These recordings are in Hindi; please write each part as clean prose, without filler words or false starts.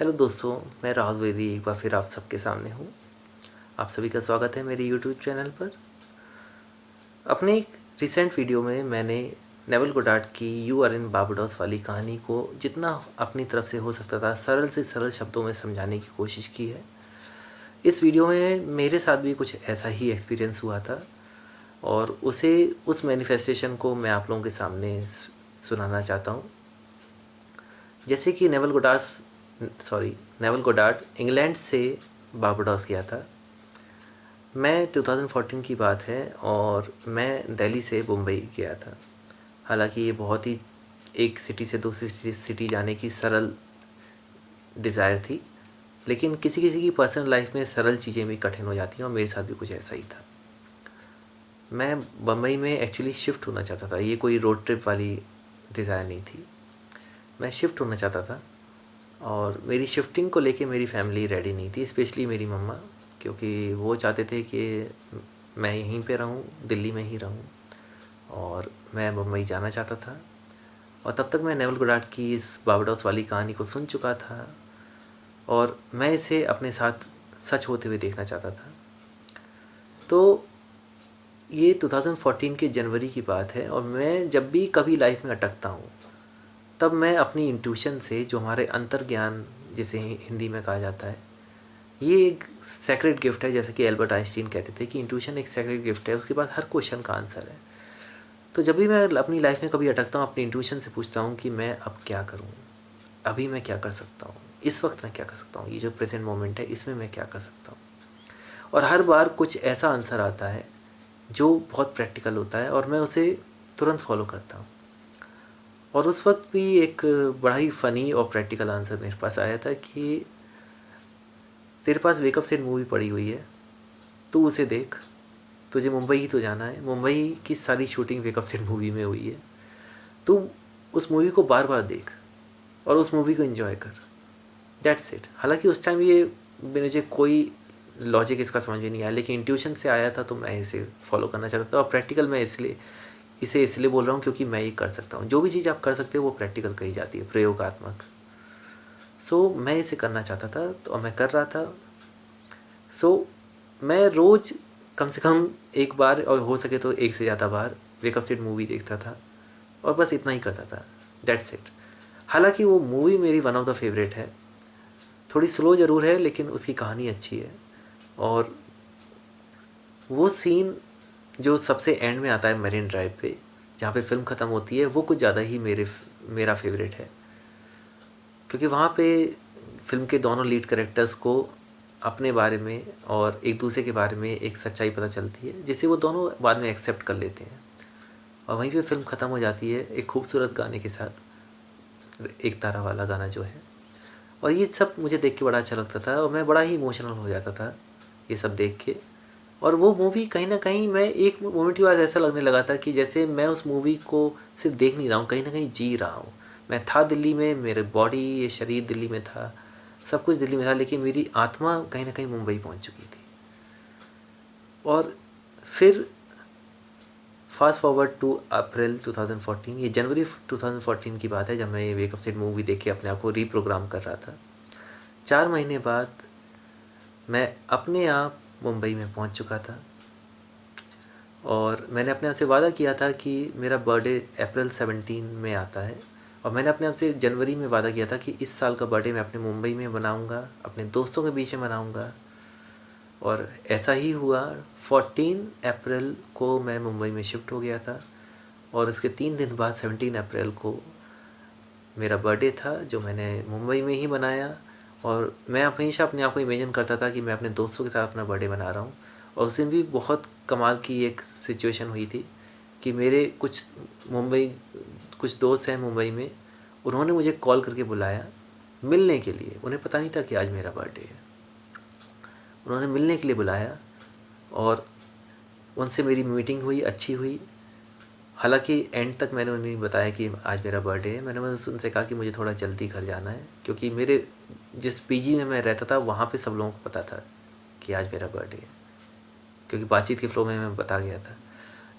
हेलो दोस्तों, मैं राहुल द्विवेदी एक बार फिर आप सबके सामने हूँ। आप सभी का स्वागत है मेरे यूट्यूब चैनल पर। अपने एक रिसेंट वीडियो में मैंने नेवल गोडार्ड की यू आर इन बारबाडोस वाली कहानी को जितना अपनी तरफ से हो सकता था सरल से सरल शब्दों में समझाने की कोशिश की है। इस वीडियो में मेरे साथ भी कुछ ऐसा ही एक्सपीरियंस हुआ था और उस मैनिफेस्टेशन को मैं आप लोगों के सामने सुनाना चाहता हूँ। जैसे कि नेवल गोडार्ड इंग्लैंड से बारबाडोस गया था। मैं 2014 की बात है और मैं दिल्ली से मुंबई गया था। हालांकि ये बहुत ही एक सिटी से दूसरी सिटी जाने की सरल डिज़ायर थी, लेकिन किसी किसी की पर्सनल लाइफ में सरल चीज़ें भी कठिन हो जाती हैं और मेरे साथ भी कुछ ऐसा ही था। मैं बम्बई में एक्चुअली शिफ्ट होना चाहता था। ये कोई रोड ट्रिप वाली डिज़ायर नहीं थी, मैं शिफ्ट होना चाहता था। और मेरी शिफ्टिंग को लेके मेरी फैमिली रेडी नहीं थी, स्पेशली मेरी मम्मा, क्योंकि वो चाहते थे कि मैं यहीं पे रहूं, दिल्ली में ही रहूं, और मैं मुंबई जाना चाहता था। और तब तक मैं नेवल गोडार्ड की इस बारबाडोस वाली कहानी को सुन चुका था और मैं इसे अपने साथ सच होते हुए देखना चाहता था। तो ये 2014 के जनवरी की बात है और मैं जब भी कभी लाइफ में अटकता हूँ तब मैं अपनी इंट्यूशन से, जो हमारे अंतर्ज्ञान जिसे हिंदी में कहा जाता है, ये एक सेक्रेट गिफ्ट है। जैसे कि एल्बर्ट आइंस्टीन कहते थे कि इंट्यूशन एक सेक्रेट गिफ्ट है, उसके पास हर क्वेश्चन का आंसर है। तो जब भी मैं अपनी लाइफ में कभी अटकता हूँ, अपनी इंट्यूशन से पूछता हूँ कि मैं अब क्या करूँ, अभी मैं क्या कर सकता हूँ, इस वक्त मैं क्या कर सकता हूँ, ये जो प्रेजेंट मोमेंट है इसमें मैं क्या कर सकता हूँ। और हर बार कुछ ऐसा आंसर आता है जो बहुत प्रैक्टिकल होता है और मैं उसे तुरंत फॉलो करता हूँ। और उस वक्त भी एक बड़ा ही फ़नी और प्रैक्टिकल आंसर मेरे पास आया था कि तेरे पास वेकअप सेट मूवी पड़ी हुई है, तू उसे देख, तुझे मुंबई ही तो जाना है, मुंबई की सारी शूटिंग वेकअप सेट मूवी में हुई है, तू उस मूवी को बार बार देख और उस मूवी को एंजॉय कर, दैट्स इट। हालांकि उस टाइम ये मुझे कोई लॉजिक इसका समझ में नहीं आया, लेकिन इंट्यूशन से आया था तो मैं इसे फॉलो करना चाहता था। और प्रैक्टिकल मैं इसलिए बोल रहा हूँ क्योंकि मैं ये कर सकता हूँ। जो भी चीज़ आप कर सकते हो वो प्रैक्टिकल कही जाती है, प्रयोगात्मक। मैं इसे करना चाहता था तो मैं कर रहा था। मैं रोज़ कम से कम एक बार और हो सके तो एक से ज़्यादा बार वेकअप सेट मूवी देखता था और बस इतना ही करता था, दैट्स इट। हालांकि वो मूवी मेरी वन ऑफ द फेवरेट है। थोड़ी स्लो ज़रूर है लेकिन उसकी कहानी अच्छी है। और वो सीन जो सबसे एंड में आता है मरीन ड्राइव पे, जहाँ पे फिल्म ख़त्म होती है, वो कुछ ज़्यादा ही मेरा फेवरेट है, क्योंकि वहाँ पे फिल्म के दोनों लीड कैरेक्टर्स को अपने बारे में और एक दूसरे के बारे में एक सच्चाई पता चलती है, जिसे वो दोनों बाद में एक्सेप्ट कर लेते हैं और वहीं पे फिल्म ख़त्म हो जाती है एक खूबसूरत गाने के साथ, एक तारा वाला गाना जो है। और ये सब मुझे देख के बड़ा अच्छा लगता था और मैं बड़ा ही इमोशनल हो जाता था ये सब देख के। और वो मूवी कहीं ना कहीं, मैं एक मोमेंट के बाद ऐसा लगने लगा था कि जैसे मैं उस मूवी को सिर्फ देख नहीं रहा हूँ, कहीं ना कहीं जी रहा हूँ। मैं था दिल्ली में, मेरे बॉडी, ये शरीर दिल्ली में था, सब कुछ दिल्ली में था, लेकिन मेरी आत्मा कहीं ना कहीं मुंबई पहुँच चुकी थी। और फिर फास्ट फॉरवर्ड टू अप्रैल 2014, ये जनवरी 2014 की बात है जब मैं ये वेकअप सेट मूवी देख के अपने आप को रीप्रोग्राम कर रहा था। 4 महीने बाद मैं अपने आप मुंबई में पहुंच चुका था और मैंने अपने आप से वादा किया था कि मेरा बर्थडे अप्रैल 17 में आता है और मैंने अपने आप से जनवरी में वादा किया था कि इस साल का बर्थडे मैं अपने मुंबई में मनाऊंगा, अपने दोस्तों के बीच में मनाऊंगा। और ऐसा ही हुआ। 14 अप्रैल को मैं मुंबई में शिफ्ट हो गया था और उसके 3 दिन बाद 17 अप्रैल को मेरा बर्थडे था, जो मैंने मुंबई में ही मनाया। और मैं हमेशा अपने आप को इमेजिन करता था कि मैं अपने दोस्तों के साथ अपना बर्थडे मना रहा हूँ। और उस दिन भी बहुत कमाल की एक सिचुएशन हुई थी कि मेरे कुछ दोस्त हैं मुंबई में, उन्होंने मुझे कॉल करके बुलाया मिलने के लिए। उन्हें पता नहीं था कि आज मेरा बर्थडे है, उन्होंने मिलने के लिए बुलाया और उनसे मेरी मीटिंग हुई, अच्छी हुई। हालांकि एंड तक मैंने उन्हें बताया कि आज मेरा बर्थडे है। मैंने बस उनसे कहा कि मुझे थोड़ा जल्दी घर जाना है, क्योंकि मेरे जिस पीजी में मैं रहता था वहाँ पे सब लोगों को पता था कि आज मेरा बर्थडे है, क्योंकि बातचीत के फ्लो में मैं बता गया था।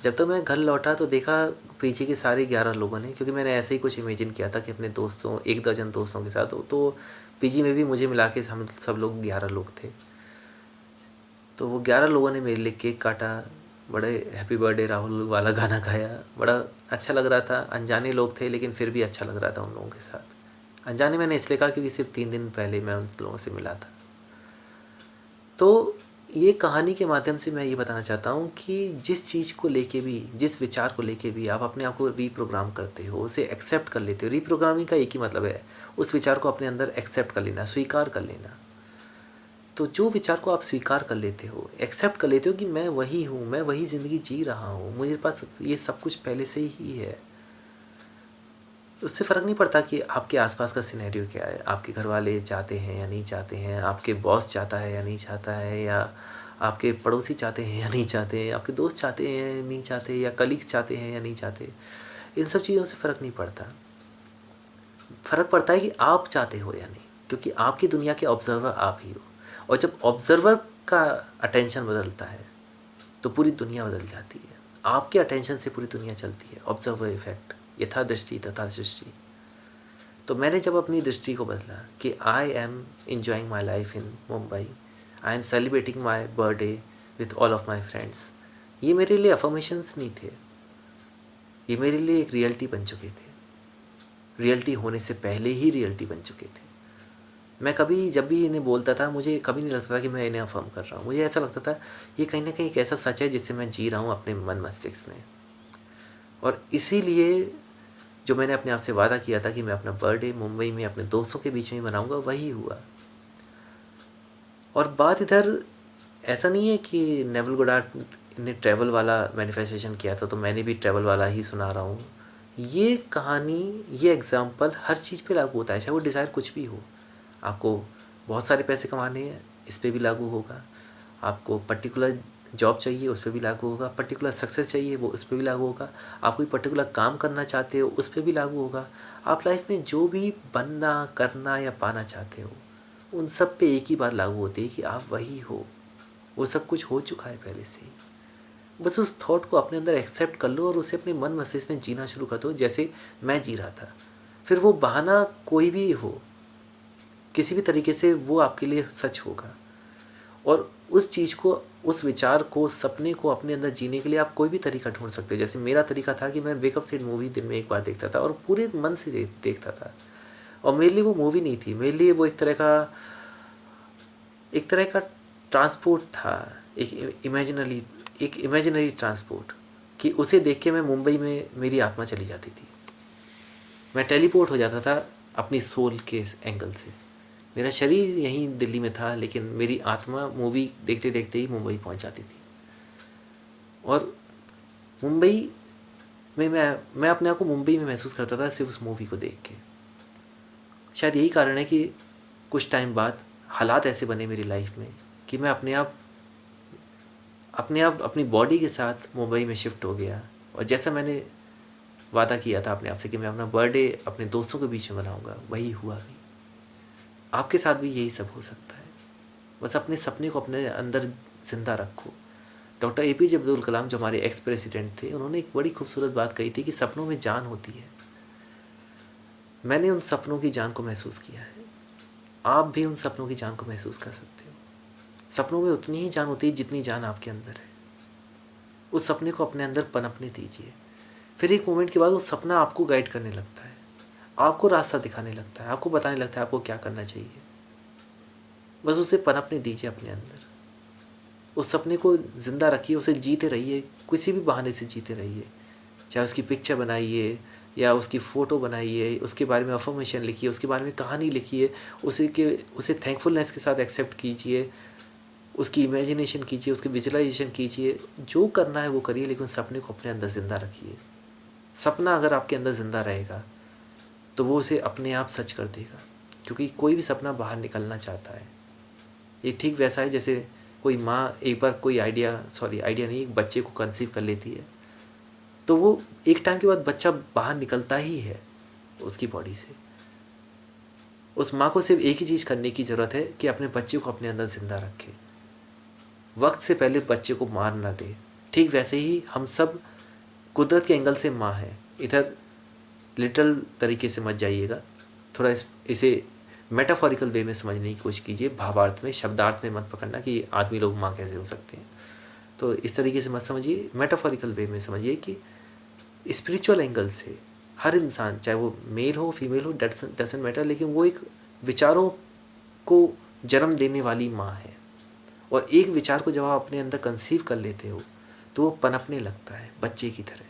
जब तक मैं घर लौटा तो देखा पीछे के सारे 11 लोगों ने, क्योंकि मैंने ऐसे ही कुछ इमेजिन किया था कि अपने दोस्तों, 1 दर्जन दोस्तों के साथ हो, तो पीजी में भी मुझे मिला के हम सब लोग 11 लोग थे। तो वो 11 लोगों ने मेरे लिए केक काटा, बड़े हैप्पी बर्थडे राहुल वाला गाना गाया, बड़ा अच्छा लग रहा था। अनजाने लोग थे लेकिन फिर भी अच्छा लग रहा था उन लोगों के साथ। अनजाने मैंने इसलिए कहा क्योंकि सिर्फ 3 दिन पहले मैं उन लोगों से मिला था। तो ये कहानी के माध्यम से मैं ये बताना चाहता हूँ कि जिस चीज़ को लेके भी, जिस विचार को लेके भी आप अपने आप को रीप्रोग्राम करते हो, उसे एक्सेप्ट कर लेते हो। रीप्रोग्रामिंग का एक ही मतलब है, उस विचार को अपने अंदर एक्सेप्ट कर लेना, स्वीकार कर लेना। तो जो विचार को आप स्वीकार कर लेते हो, एक्सेप्ट कर लेते हो कि मैं वही हूँ, मैं वही ज़िंदगी जी रहा हूँ, मुझे पास ये सब कुछ पहले से ही है। उससे फ़र्क नहीं पड़ता कि आपके आसपास का सिनेरियो क्या है, आपके घर वाले चाहते हैं या नहीं चाहते हैं, आपके बॉस चाहता है या नहीं चाहता है, या आपके पड़ोसी चाहते हैं या नहीं चाहते हैं, आपके दोस्त चाहते हैं या नहीं चाहते, या कलीग्स चाहते हैं या नहीं चाहते। इन सब चीज़ों से फ़र्क नहीं पड़ता। फ़र्क पड़ता है कि आप चाहते हो या नहीं, क्योंकि आपकी दुनिया के ऑब्ज़र्वर आप ही हो। और जब ऑब्ज़र्वर का अटेंशन बदलता है तो पूरी दुनिया बदल जाती है। आपके अटेंशन से पूरी दुनिया चलती है। ऑब्ज़र्वर इफेक्ट, यथा दृष्टि तथा सृष्टि। तो मैंने जब अपनी दृष्टि को बदला कि I am enjoying my life in Mumbai, I am celebrating my birthday with all of my friends, ये मेरे लिए अफर्मेशंस नहीं थे, ये मेरे लिए एक रियलिटी बन चुके थे। रियलिटी होने से पहले ही रियलिटी बन चुके थे। मैं कभी जब भी इन्हें बोलता था, मुझे कभी नहीं लगता था कि मैं इन्हें अफर्म कर रहा हूँ। मुझे ऐसा लगता था ये कहीं ना कहीं एक ऐसा सच है जिससे मैं जी रहा हूँ अपने मन मस्तिष्क में। और इसीलिए जो मैंने अपने आप से वादा किया था कि मैं अपना बर्थडे मुंबई में अपने दोस्तों के बीच में ही मनाऊंगा, वही हुआ। और बात इधर ऐसा नहीं है कि नेवल गोडार्ड ने ट्रैवल वाला मैनिफेस्टेशन किया था तो मैंने भी ट्रैवल वाला ही सुना रहा हूँ। ये कहानी, ये एग्ज़ाम्पल हर चीज़ पे लागू होता है, चाहे वो डिज़ायर कुछ भी हो। आपको बहुत सारे पैसे कमाने हैं, इस पे भी लागू होगा। आपको पर्टिकुलर जॉब चाहिए, उस पर भी लागू होगा। पर्टिकुलर सक्सेस चाहिए, वो उस पर भी लागू होगा। आप कोई पर्टिकुलर काम करना चाहते हो, उस पर भी लागू होगा। आप लाइफ में जो भी बनना, करना या पाना चाहते हो, उन सब पे एक ही बात लागू होती है कि आप वही हो। वो सब कुछ हो चुका है पहले से ही। बस उस थॉट को अपने अंदर एक्सेप्ट कर लो और उसे अपने मन मस्तिष्क में जीना शुरू कर दो, जैसे मैं जी रहा था। फिर वो बहाना कोई भी हो, किसी भी तरीके से वो आपके लिए सच होगा। और उस चीज़ को, उस विचार को, सपने को अपने अंदर जीने के लिए आप कोई भी तरीका ढूंढ सकते हो। जैसे मेरा तरीका था कि मैं वेकअप सीड मूवी दिन में एक बार देखता था और पूरे मन से देखता था। और मेरे लिए वो मूवी नहीं थी, मेरे लिए वो एक तरह का ट्रांसपोर्ट था, एक इमेजिनरी ट्रांसपोर्ट, कि उसे देख के मैं मुंबई में मेरी आत्मा चली जाती थी। मैं टेलीपोर्ट हो जाता था अपनी सोल के एंगल से। मेरा शरीर यहीं दिल्ली में था लेकिन मेरी आत्मा मूवी देखते देखते ही मुंबई पहुंच जाती थी। और मुंबई में मैं अपने आप को मुंबई में महसूस करता था सिर्फ उस मूवी को देख के। शायद यही कारण है कि कुछ टाइम बाद हालात ऐसे बने मेरी लाइफ में कि मैं अपने आप अपनी बॉडी के साथ मुंबई में शिफ्ट हो गया। और जैसा मैंने वादा किया था अपने आप से कि मैं अपना बर्थडे अपने दोस्तों के बीच में मनाऊंगा, वही हुआ भी। आपके साथ भी यही सब हो सकता है। बस अपने सपने को अपने अंदर ज़िंदा रखो। डॉक्टर APJ अब्दुल कलाम, जो हमारे एक्स प्रेसिडेंट थे, उन्होंने एक बड़ी खूबसूरत बात कही थी कि सपनों में जान होती है। मैंने उन सपनों की जान को महसूस किया है। आप भी उन सपनों की जान को महसूस कर सकते हो। सपनों में उतनी ही जान होती है जितनी जान आपके अंदर है। उस सपने को अपने अंदर पनपने दीजिए। फिर एक मोमेंट के बाद वो सपना आपको गाइड करने लगता है, आपको रास्ता दिखाने लगता है, आपको बताने लगता है आपको क्या करना चाहिए। बस उसे पनपने दीजिए अपने अंदर। उस सपने को ज़िंदा रखिए, उसे जीते रहिए, किसी भी बहाने से जीते रहिए। चाहे उसकी पिक्चर बनाइए या उसकी फ़ोटो बनाइए, उसके बारे में अफर्मेशन लिखिए, उसके बारे में कहानी लिखिए, उसे थैंकफुलनेस के साथ एक्सेप्ट कीजिए, उसकी इमेजिनेशन कीजिए, उसकी विजुअलाइजेशन कीजिए। जो करना है वो करिए, लेकिन सपने को अपने अंदर ज़िंदा रखिए। सपना अगर आपके अंदर ज़िंदा रहेगा तो वो उसे अपने आप सच कर देगा, क्योंकि कोई भी सपना बाहर निकलना चाहता है। ये ठीक वैसा है जैसे कोई माँ एक बार कोई आइडिया नहीं, एक बच्चे को कंसीव कर लेती है, तो वो एक टाइम के बाद बच्चा बाहर निकलता ही है उसकी बॉडी से। उस माँ को सिर्फ एक ही चीज़ करने की ज़रूरत है कि अपने बच्चे को अपने अंदर ज़िंदा रखे। वक्त से पहले बच्चे को मार ना दे, ठीक वैसे ही हम सब कुदरत के एंगल से माँ हैं। इधर लिटरल तरीके से मत जाइएगा, थोड़ा इसे मेटाफोरिकल वे में समझने की कोशिश कीजिए, भावार्थ में, शब्दार्थ में मत पकड़ना कि आदमी लोग माँ कैसे हो सकते हैं। तो इस तरीके से मत समझिए, मेटाफोरिकल वे में समझिए कि स्पिरिचुअल एंगल से हर इंसान, चाहे वो मेल हो फीमेल हो, डजंट मैटर, लेकिन वो एक विचारों को जन्म देने वाली माँ है। और एक विचार को जब आप अपने अंदर कंसीव कर लेते हो तो वो पनपने लगता है बच्चे की तरह,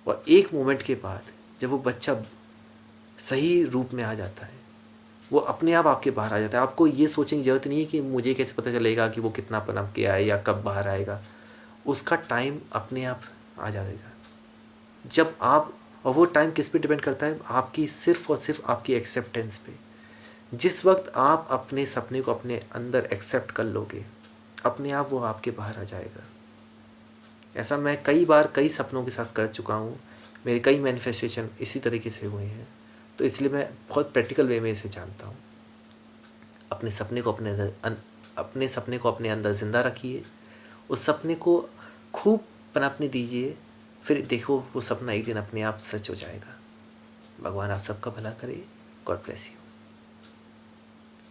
और एक मोमेंट के बाद जब वो बच्चा सही रूप में आ जाता है, वो अपने आप आपके बाहर आ जाता है। आपको ये सोचने की ज़रूरत नहीं है कि मुझे कैसे पता चलेगा कि वो कितना पनप के आए या कब बाहर आएगा। उसका टाइम अपने आप आ जाएगा जब आप, और वो टाइम किस पे डिपेंड करता है, आपकी सिर्फ और सिर्फ आपकी एक्सेप्टेंस पे। जिस वक्त आप अपने सपने को अपने अंदर एक्सेप्ट कर लोगे, अपने आप वो आपके बाहर आ जाएगा। ऐसा मैं कई बार कई सपनों के साथ कर चुका हूँ, मेरे कई मैनिफेस्टेशन इसी तरीके से हुए हैं। तो इसलिए मैं बहुत प्रैक्टिकल वे में इसे जानता हूँ। अपने सपने को अपने अंदर ज़िंदा रखिए, उस सपने को खूब पनपने दीजिए, फिर देखो वो सपना एक दिन अपने आप सच हो जाएगा। भगवान आप सबका भला करे। God bless you.